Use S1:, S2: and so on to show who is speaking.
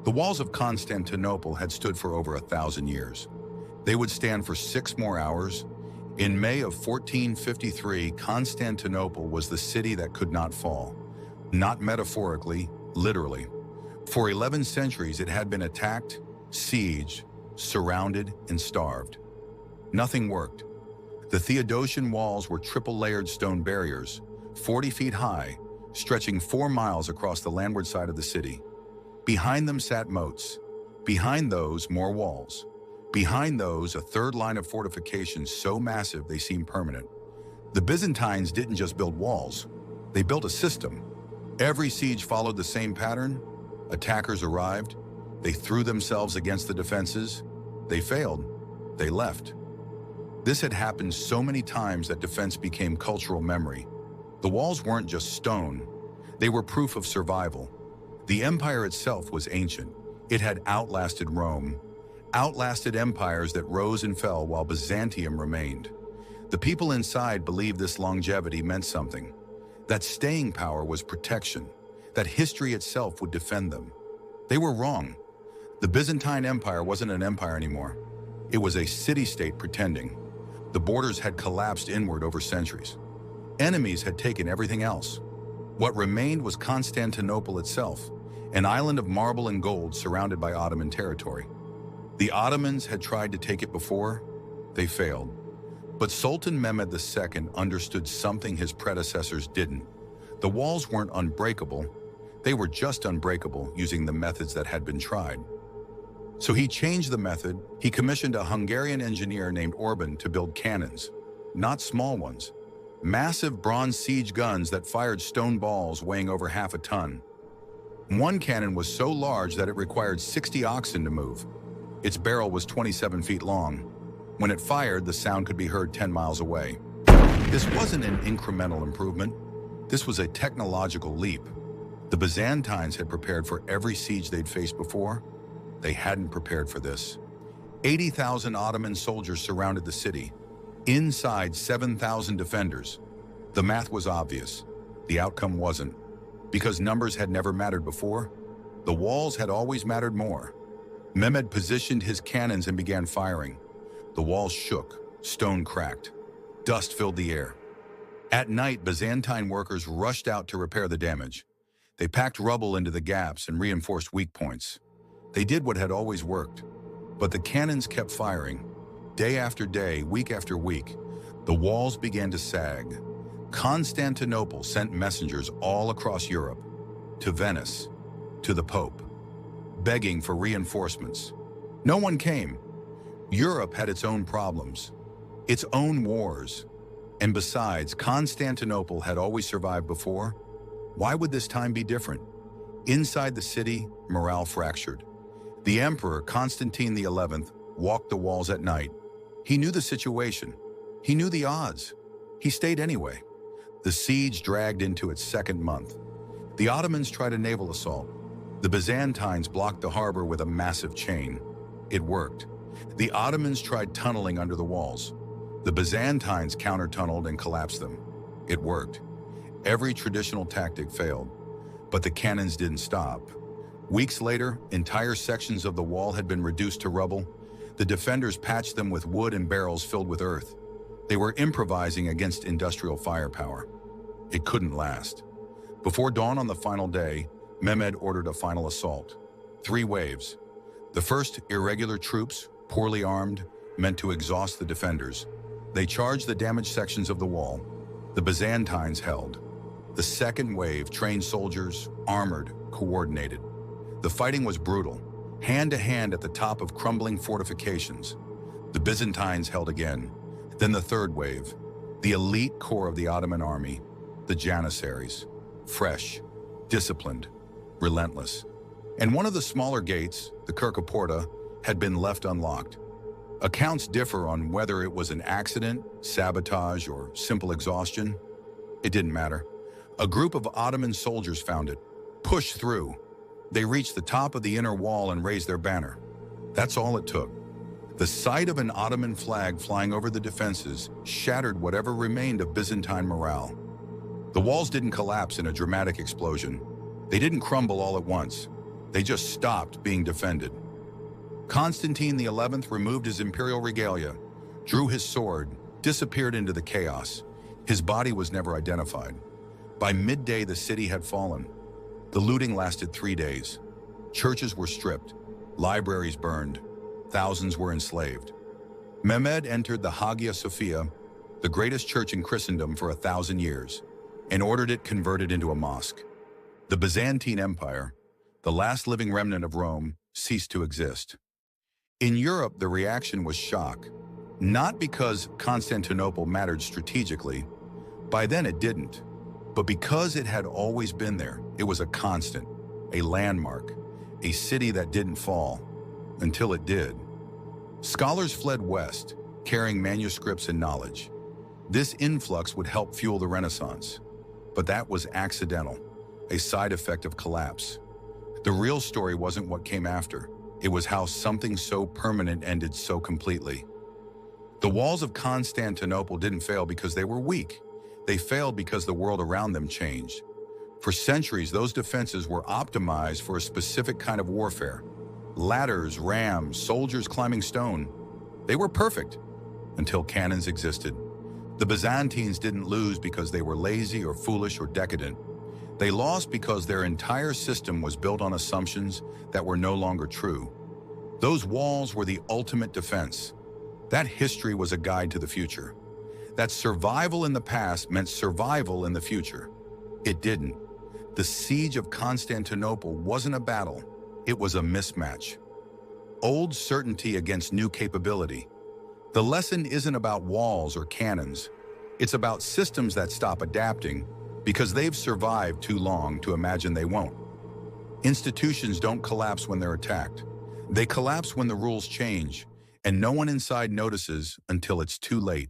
S1: The walls of Constantinople had stood for over 1,000 years. They would stand for 6 more hours. In May of 1453, Constantinople was the city that could not fall. Not metaphorically, literally. For 11 centuries, it had been attacked, sieged, surrounded, and starved. Nothing worked. The Theodosian walls were triple-layered stone barriers, 40 feet high, stretching 4 miles across the landward side of the city. Behind them sat moats. Behind those, more walls. Behind those, a third line of fortifications so massive they seemed permanent. The Byzantines didn't just build walls. They built a system. Every siege followed the same pattern. Attackers arrived. They threw themselves against the defenses. They failed. They left. This had happened so many times that defense became cultural memory. The walls weren't just stone. They were proof of survival. The empire itself was ancient. It had outlasted Rome, outlasted empires that rose and fell while Byzantium remained. The people inside believed this longevity meant something, that staying power was protection, that history itself would defend them. They were wrong. The Byzantine Empire wasn't an empire anymore. It was a city-state pretending. The borders had collapsed inward over centuries. Enemies had taken everything else. What remained was Constantinople itself, an island of marble and gold surrounded by Ottoman territory. The Ottomans had tried to take it before. They failed. But Sultan Mehmed II understood something his predecessors didn't. The walls weren't unbreakable. They were just unbreakable using the methods that had been tried. So he changed the method. He commissioned a Hungarian engineer named Orban to build cannons, not small ones. Massive bronze siege guns that fired stone balls weighing over half a ton. One cannon was so large that it required 60 oxen to move. Its barrel was 27 feet long. When it fired, the sound could be heard 10 miles away. This wasn't an incremental improvement. This was a technological leap. The Byzantines had prepared for every siege they'd faced before. They hadn't prepared for this. 80,000 Ottoman soldiers surrounded the city. Inside, 7,000 defenders. The math was obvious. The outcome wasn't. Because numbers had never mattered before, the walls had always mattered more. Mehmed positioned his cannons and began firing. The walls shook, stone cracked. Dust filled the air. At night, Byzantine workers rushed out to repair the damage. They packed rubble into the gaps and reinforced weak points. They did what had always worked. But the cannons kept firing. Day after day, week after week, the walls began to sag. Constantinople sent messengers all across Europe, to Venice, to the Pope, begging for reinforcements. No one came. Europe had its own problems, its own wars. And besides, Constantinople had always survived before. Why would this time be different? Inside the city, morale fractured. The emperor, Constantine XI, walked the walls at night. He knew the situation. He knew the odds. He stayed anyway. The siege dragged into its second month. The Ottomans tried a naval assault. The Byzantines blocked the harbor with a massive chain. It worked. The Ottomans tried tunneling under the walls. The Byzantines counter-tunneled and collapsed them. It worked. Every traditional tactic failed. But the cannons didn't stop. Weeks later, entire sections of the wall had been reduced to rubble. The defenders patched them with wood and barrels filled with earth. They were improvising against industrial firepower. It couldn't last. Before dawn on the final day, Mehmed ordered a final assault. 3 waves. The first, irregular troops, poorly armed, meant to exhaust the defenders. They charged the damaged sections of the wall. The Byzantines held. The second wave, trained soldiers, armored, coordinated. The fighting was brutal, hand-to-hand at the top of crumbling fortifications. The Byzantines held again. Then the third wave, the elite core of the Ottoman army, the Janissaries, fresh, disciplined, relentless. And one of the smaller gates, the Kirkoporta, had been left unlocked. Accounts differ on whether it was an accident, sabotage, or simple exhaustion. It didn't matter. A group of Ottoman soldiers found it, pushed through. They reached the top of the inner wall and raised their banner. That's all it took. The sight of an Ottoman flag flying over the defenses shattered whatever remained of Byzantine morale. The walls didn't collapse in a dramatic explosion. They didn't crumble all at once. They just stopped being defended. Constantine the 11th removed his imperial regalia, drew his sword, disappeared into the chaos. His body was never identified. By midday, the city had fallen. The looting lasted 3 days. Churches were stripped, libraries burned, thousands were enslaved. Mehmed entered the Hagia Sophia, the greatest church in Christendom for 1,000 years, and ordered it converted into a mosque. The Byzantine Empire, the last living remnant of Rome, ceased to exist. In Europe, the reaction was shock, not because Constantinople mattered strategically. By then it didn't, but because it had always been there. It was a constant, a landmark, a city that didn't fall until it did. Scholars fled west, carrying manuscripts and knowledge. This influx would help fuel the Renaissance, but that was accidental, a side effect of collapse. The real story wasn't what came after. It was how something so permanent ended so completely. The walls of Constantinople didn't fail because they were weak. They failed because the world around them changed. For centuries, those defenses were optimized for a specific kind of warfare. Ladders, rams, soldiers climbing stone. They were perfect until cannons existed. The Byzantines didn't lose because they were lazy or foolish or decadent. They lost because their entire system was built on assumptions that were no longer true. Those walls were the ultimate defense. That history was a guide to the future. That survival in the past meant survival in the future. It didn't. The siege of Constantinople wasn't a battle. It was a mismatch. Old certainty against new capability. The lesson isn't about walls or cannons. It's about systems that stop adapting because they've survived too long to imagine they won't. Institutions don't collapse when they're attacked. They collapse when the rules change, and no one inside notices until it's too late.